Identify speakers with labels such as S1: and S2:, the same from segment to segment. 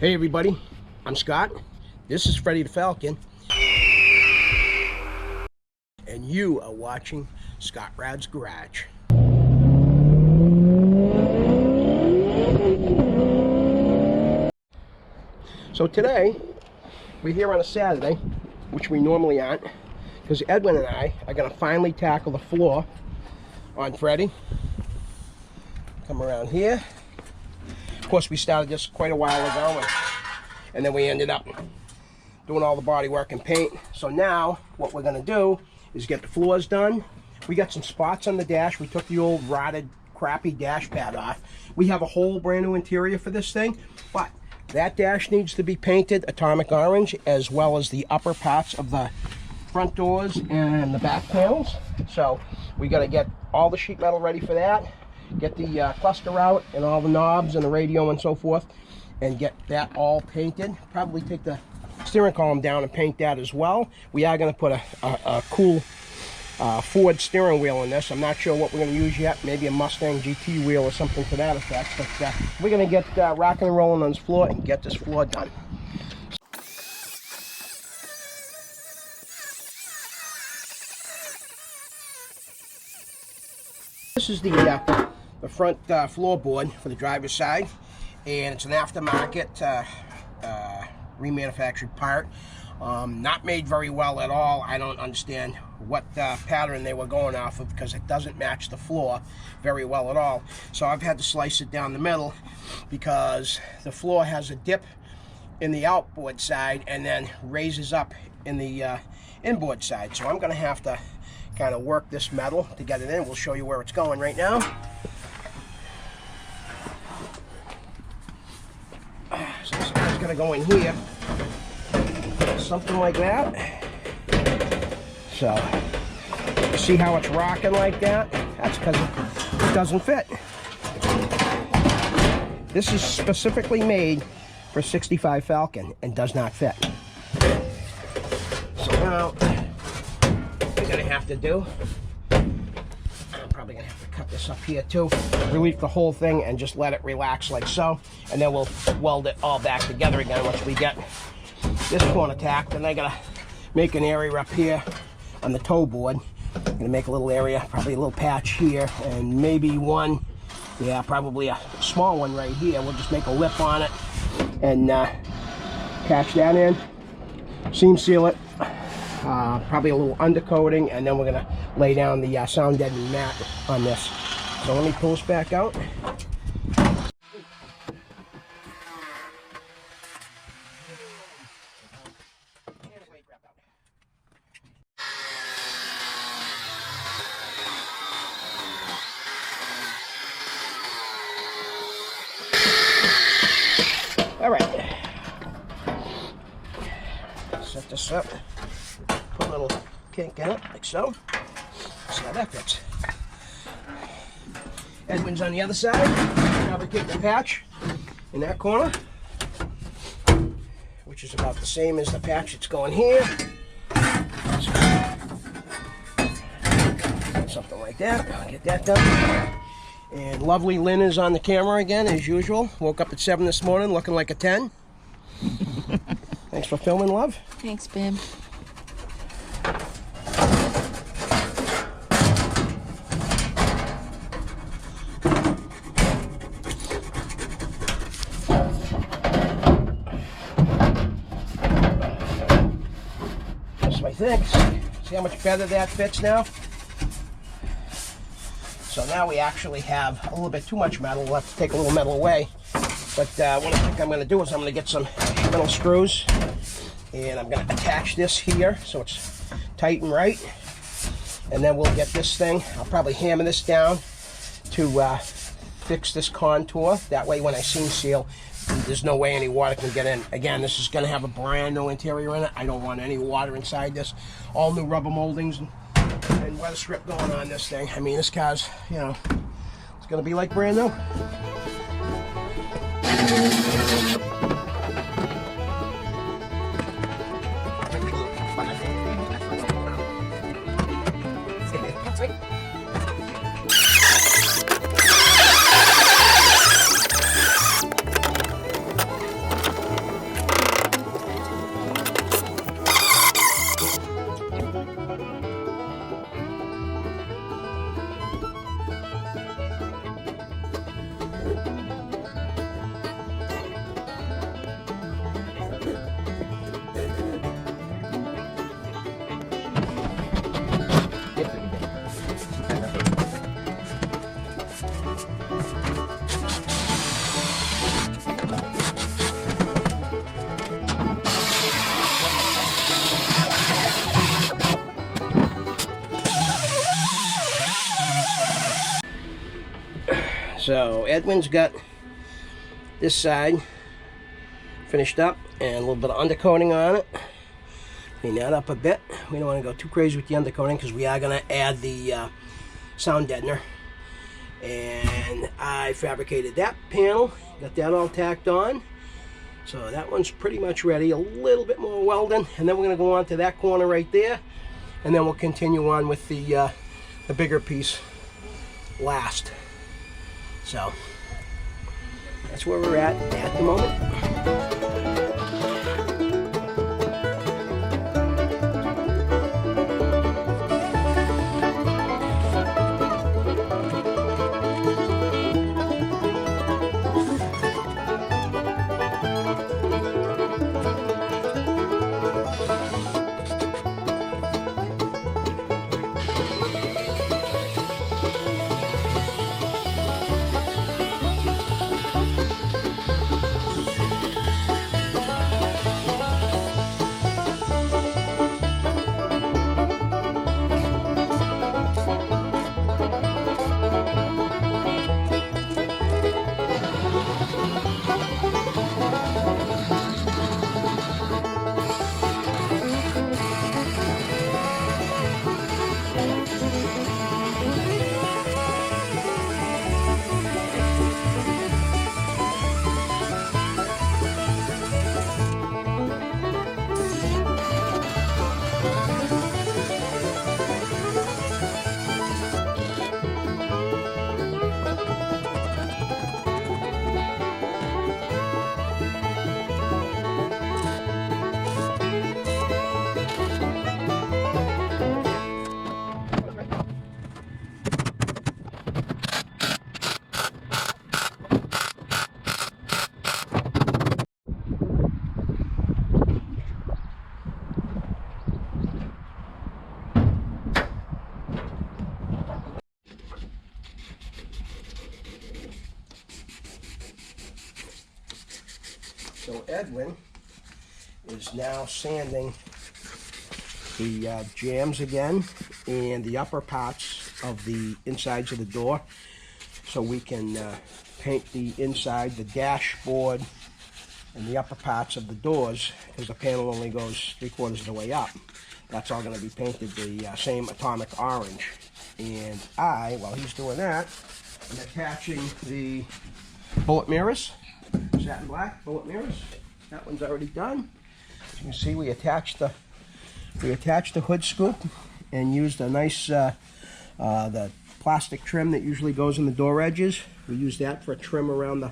S1: Hey everybody, I'm Scott. This is Freddy the Falcon. And you are watching Scott Rad's Garage. So today, we're here on a Saturday, which we normally aren't, because Edwin and I are going to finally tackle the floor on Freddy. Come around here. Of course, we started this quite a while ago, and then we ended up doing all the body work and paint. So now, what we're going to do is get the floors done. We got some spots on the dash. We took the old rotted, crappy dash pad off. We have a whole brand new interior for this thing, but that dash needs to be painted atomic orange, as well as the upper parts of the front doors and the back panels. So we got to get all the sheet metal ready for that, get the cluster out and all the knobs and the radio and so forth, and get that all painted. Probably take the steering column down and paint that as well. We are going to put a cool Ford steering wheel in this. I'm not sure what we're going to use yet. Maybe a Mustang GT wheel or something to that effect. But we're going to get rocking and rolling on this floor and get this floor done. This is the front floorboard for the driver's side, and it's an aftermarket remanufactured part. Not made very well at all. I don't understand what pattern they were going off of, because it doesn't match the floor very well at all. So I've had to slice it down the middle, because the floor has a dip in the outboard side and then raises up in the inboard side. So I'm going to have to kind of work this metal to get it in. We'll show you where it's going right now. So this is going to go in here, something like that. So you see how it's rocking like that? That's because it doesn't fit. This is specifically made for 65 Falcon and does not fit. So now we're going to have to do, I'm probably going to have to cut this up here too, relieve the whole thing and just let it relax like so, and then we'll weld it all back together again once we get this corner tacked. And I got to make an area up here on the toe board. I'm going to make a little area, probably a little patch here, and maybe one, yeah, probably a small one right here. We'll just make a lip on it and patch that in, seam seal it, probably a little undercoating, and then we're going to lay down the sound deadening mat on this. So let me pull this back out. All right, set this up, put a little kink in it, like so. See how that fits. Edwin's on the other side. Now we take the patch in that corner, which is about the same as the patch that's going here. Something like that. I'll get that done. And lovely Lynn is on the camera again, as usual. Woke up at 7 this morning, looking like a 10. Thanks for filming, love.
S2: Thanks, babe.
S1: Just my things. See how much better that fits now? So now we actually have a little bit too much metal. We'll have to take a little metal away. But what I think I'm going to do is I'm going to get some metal screws, and I'm going to attach this here so it's tight and right. And then we'll get this thing, I'll probably hammer this down to fix this contour. That way when I seam seal, there's no way any water can get in. Again, this is going to have a brand new interior in it. I don't want any water inside this. All new rubber moldings and weather strip going on this thing. I mean, this car's, you know, it's going to be like brand new. So Edwin's got this side finished up and a little bit of undercoating on it. Clean that up a bit. We don't want to go too crazy with the undercoating because we are going to add the sound deadener. And I fabricated that panel, got that all tacked on. So that one's pretty much ready. A little bit more welding, and then we're going to go on to that corner right there, and then we'll continue on with the bigger piece last. So that's where we're at the moment. So Edwin is now sanding the jambs again and the upper parts of the insides of the door, so we can paint the inside, the dashboard, and the upper parts of the doors, because the panel only goes 3/4 of the way up. That's all going to be painted the same atomic orange. And while he's doing that, I'm attaching the bullet mirrors. Satin black bullet mirrors. That one's already done. As you can see, we attached the hood scoop and used a nice the plastic trim that usually goes in the door edges. We used that for a trim around the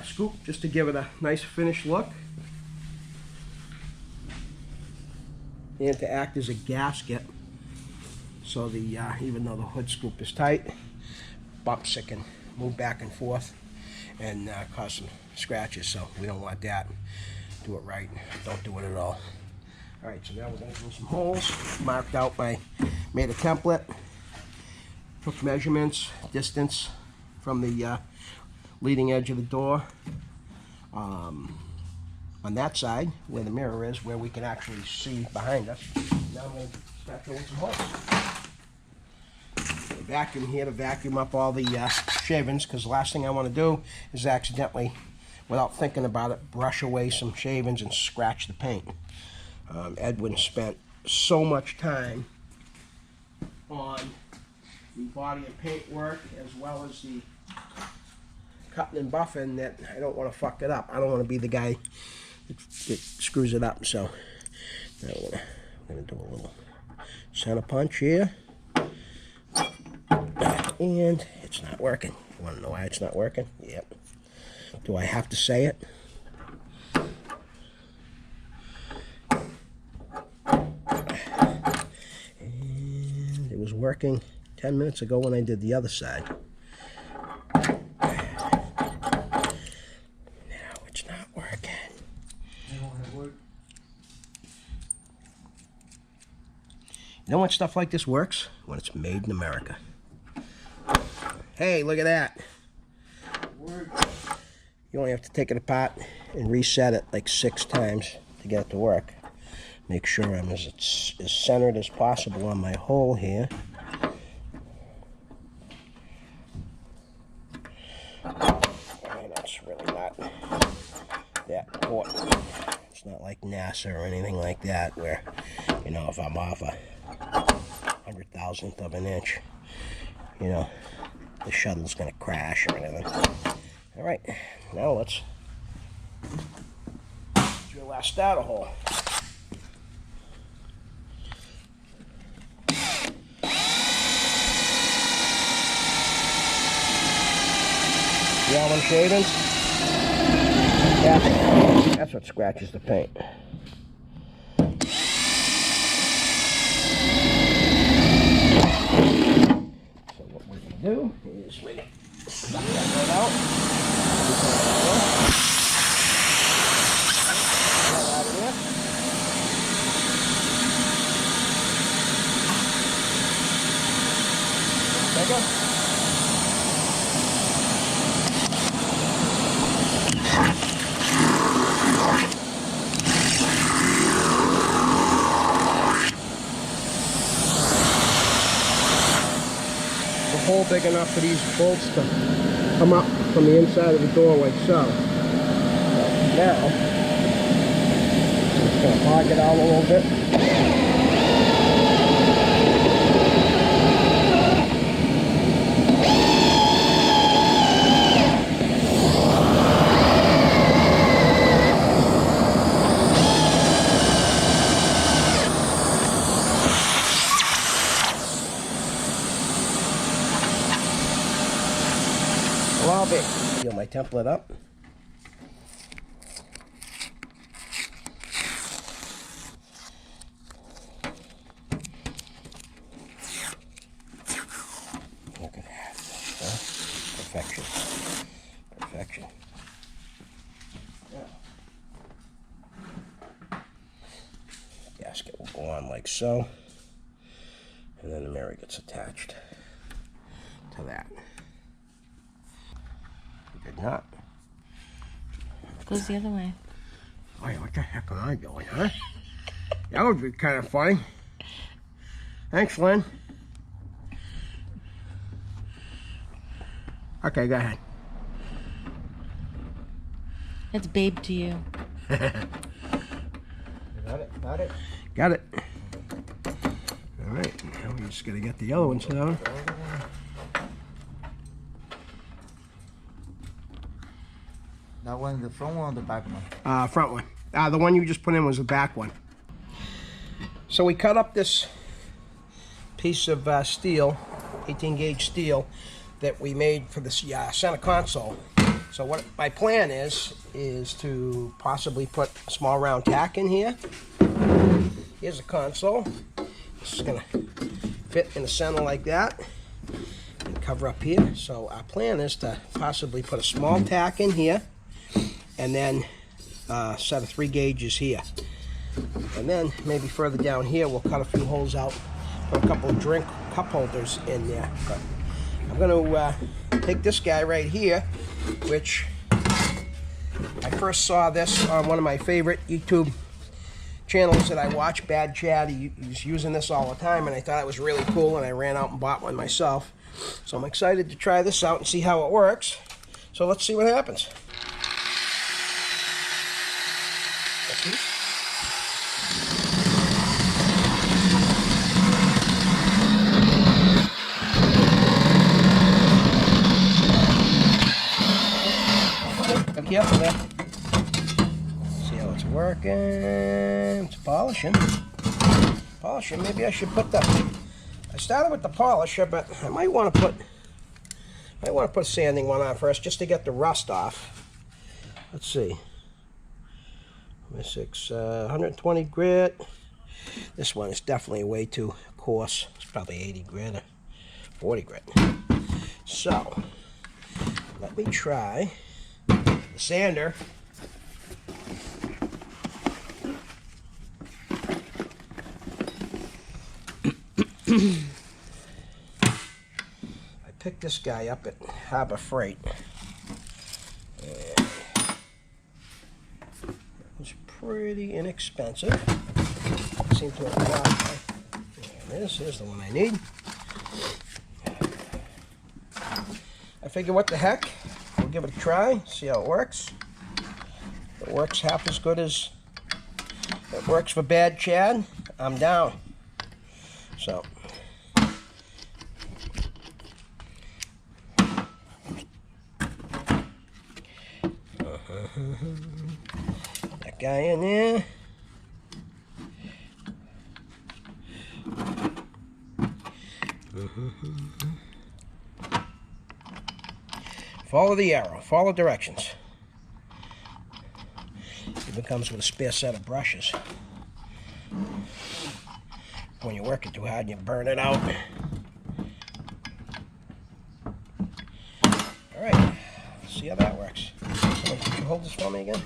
S1: scoop, just to give it a nice finished look, and to act as a gasket, so the even though the hood scoop is tight, bumps it can move back and forth and cause some scratches, so we don't want that. Do it right, don't do it at all. All right, so now we're going to drill some holes. Marked out made a template, took measurements, distance from the leading edge of the door on that side where the mirror is, where we can actually see behind us. Now I'm going to start drilling some holes. Vacuum here to vacuum up all the shavings, because the last thing I want to do is accidentally, without thinking about it, brush away some shavings and scratch the paint. Edwin spent so much time on the body and paint work as well as the cutting and buffing that I don't want to fuck it up. I don't want to be the guy that screws it up. So now I'm going to do a little center punch here. And it's not working. You want to know why it's not working? Yep. Do I have to say it? And it was working 10 minutes ago when I did the other side. Now it's not working. You know when stuff like this works? When it's made in America. Hey, look at that. You only have to take it apart and reset it like 6 times to get it to work. Make sure I'm as centered as possible on my hole here. support. It's not like NASA or anything like that where, you know, if I'm off a 100,000th of an inch, you know, the shuttle's gonna crash or anything. All right, now let's drill our starter hole. See all them shavings? That's what scratches the paint. So what we're going to do is we suck that right out. Right out of there. Bigger. Hole big enough for these bolts to come up from the inside of the door like so. Now, just going to hog it out a little bit. Heal my template up. Look at that. Perfection. Perfection. Yeah. Gasket will go on like so. And then the mirror gets attached to that. Good not.
S2: Goes the other way.
S1: Oh, what the heck am I doing, huh? That would be kind of funny. Thanks, Lynn. Okay, go ahead.
S2: That's babe to you.
S1: Got it, got it. Got it. All right, now we just gotta get the other ones down.
S3: That one, the front one or the back one?
S1: Front one. The one you just put in was the back one. So we cut up this piece of steel, 18 gauge steel, that we made for this center console. So what my plan is to possibly put a small round tack in here. Here's a console. This is gonna fit in the center like that and cover up here. So our plan is to possibly put a small tack in here, and then a set of 3 gauges here. And then maybe further down here we'll cut a few holes out, put a couple of drink cup holders in there. But I'm going to take this guy right here, which I first saw this on one of my favorite YouTube channels that I watch, Bad Chad. He's using this all the time, and I thought it was really cool, and I ran out and bought one myself. So I'm excited to try this out and see how it works. So let's see what happens. Be careful there. See how it's working. It's polishing. Polishing. Maybe I should put the. I started with the polisher, but I might want to put. A sanding one on first, just to get the rust off. Let's see. 120 grit. This one is definitely way too coarse. It's probably 80 grit or 40 grit. So let me try the sander. I picked this guy up at Harbor Freight. And it was pretty inexpensive. I seem to have bought. There it is. Here's the one I need. I figure, what the heck? We'll give it a try, see how it works. If it works half as good as it works for Bad Chad, I'm down. So. That guy in there. Follow the arrow, follow directions. It comes with a spare set of brushes. When you're working too hard, you burn it out. Alright, let's see how that works. Someone, could you hold this for me again?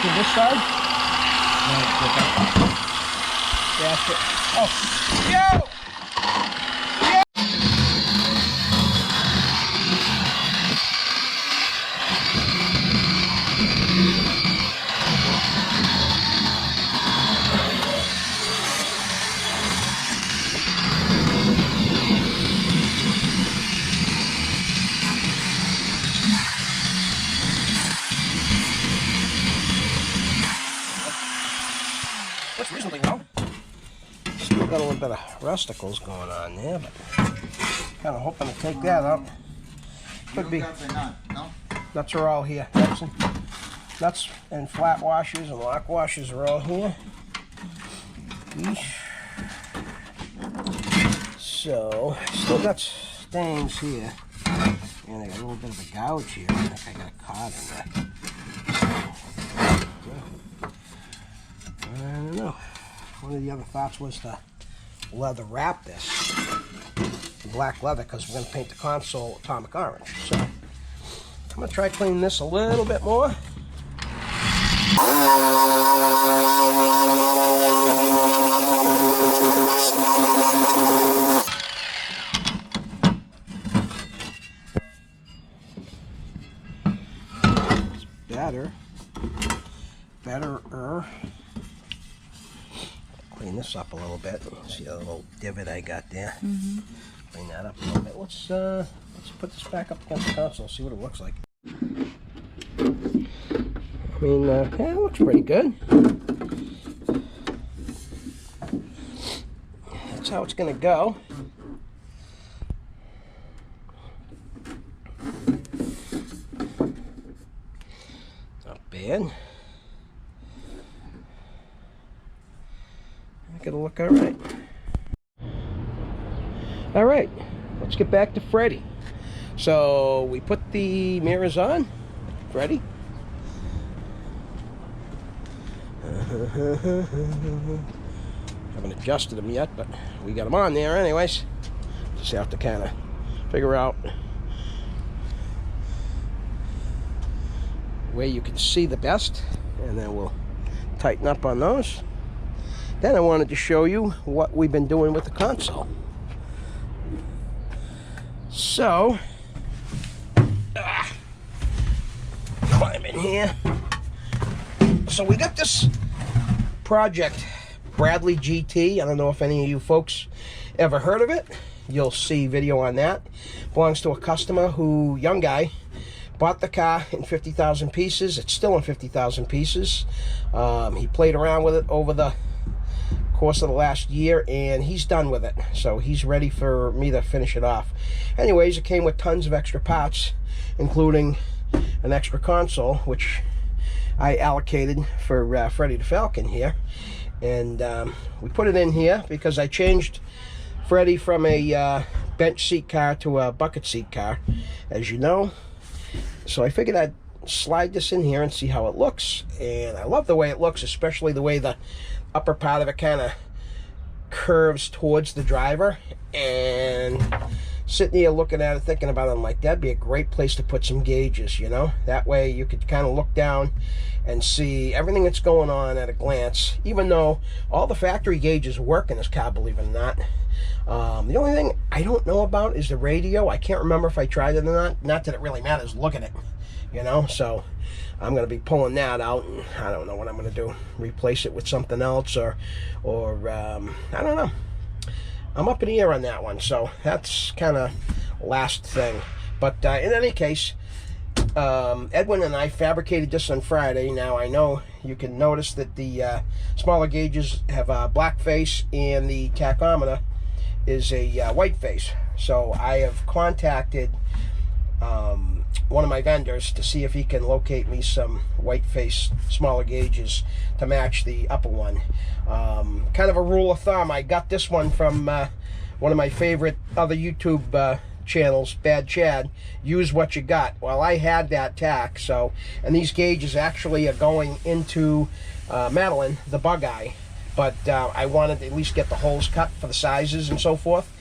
S1: To this side? That's it. Oh, yo! Looks reasonably well. Still got a little bit of rusticles going on there, but kind of hoping to take that out. Could be. Nuts are all here. Nuts and flat washers and lock washers are all here. Eesh. So, still got stains here. And I got a little bit of a gouge here. I think I got a card in there. I don't know. One of the other thoughts was to leather wrap this. Black leather, because we're going to paint the console atomic orange. So, I'm going to try cleaning this a little bit more. It's betterer. Clean this up a little bit. See a little divot I got there. Clean that up a little bit. Let's put this back up against the console, see what it looks like. I mean, yeah, it looks pretty good. That's how it's gonna go. Not bad. It'll look all right. All right, let's get back to Freddy. So we put the mirrors on. Freddy. Haven't adjusted them yet, but we got them on there anyways. Just have to kind of figure out where you can see the best, and then we'll tighten up on those. Then I wanted to show you what we've been doing with the console. So, climb in here. So we got this project, Bradley GT. I don't know if any of you folks ever heard of it. You'll see video on that. Belongs to a customer who, young guy, bought the car in 50,000 pieces. It's still in 50,000 pieces. He played around with it over the course of the last year, and he's done with it. So he's ready for me to finish it off. Anyways, it came with tons of extra parts, including an extra console, which I allocated for Freddy the Falcon here. And we put it in here because I changed Freddy from a bench seat car to a bucket seat car, as you know. So I figured I'd slide this in here and see how it looks. And I love the way it looks, especially the way the upper part of it kind of curves towards the driver, and sitting here looking at it, thinking about it. I'm like, that'd be a great place to put some gauges, you know? That way you could kind of look down and see everything that's going on at a glance, even though all the factory gauges work in this car, believe it or not. The only thing I don't know about is the radio. I can't remember if I tried it or not. Not that it really matters. Look at it, you know? So I'm going to be pulling that out, and I don't know what I'm going to do. Replace it with something else, or I don't know. I'm up in the air on that one, so that's kind of last thing. But in any case, Edwin and I fabricated this on Friday. Now I know you can notice that the smaller gauges have a black face and the tachometer is a white face. So I have contacted one of my vendors to see if he can locate me some white face smaller gauges to match the upper one. Kind of a rule of thumb, I got this one from one of my favorite other YouTube channels, Bad Chad. Use what you got. Well, I had that tack, so, and these gauges actually are going into Madeline, the bug eye, but I wanted to at least get the holes cut for the sizes and so forth.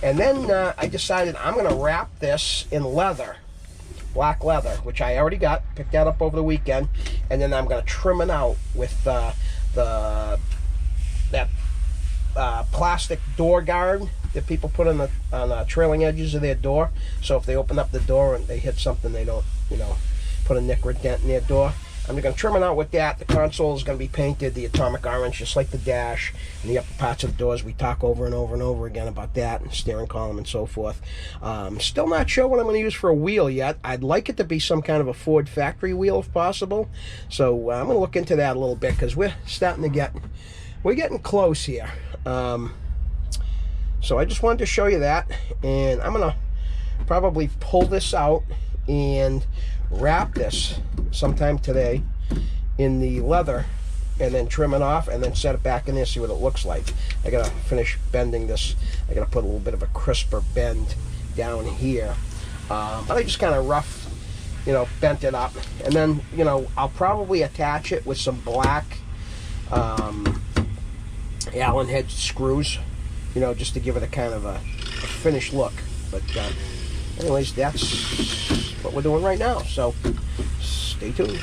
S1: And then I decided I'm going to wrap this in leather, black leather, which I already got, picked that up over the weekend, and then I'm going to trim it out with that plastic door guard that people put on the trailing edges of their door, so if they open up the door and they hit something, they don't, you know, put a nick or dent in their door. I'm going to trim it out with that. The console is going to be painted the atomic orange, just like the dash and the upper parts of the doors. We talk over and over and over again about that, and steering column and so forth. Still not sure what I'm going to use for a wheel yet. I'd like it to be some kind of a Ford factory wheel if possible. So I'm going to look into that a little bit, because we're starting to we're getting close here. So I just wanted to show you that, and I'm going to probably pull this out and wrap this sometime today in the leather, and then trim it off, and then set it back in there, see what it looks like. I gotta finish bending this. I gotta put a little bit of a crisper bend down here, but I just kind of rough, you know, bent it up, and then, you know, I'll probably attach it with some black Allen head screws, you know, just to give it a kind of a finished look. But anyways, that's what we're doing right now, so stay tuned.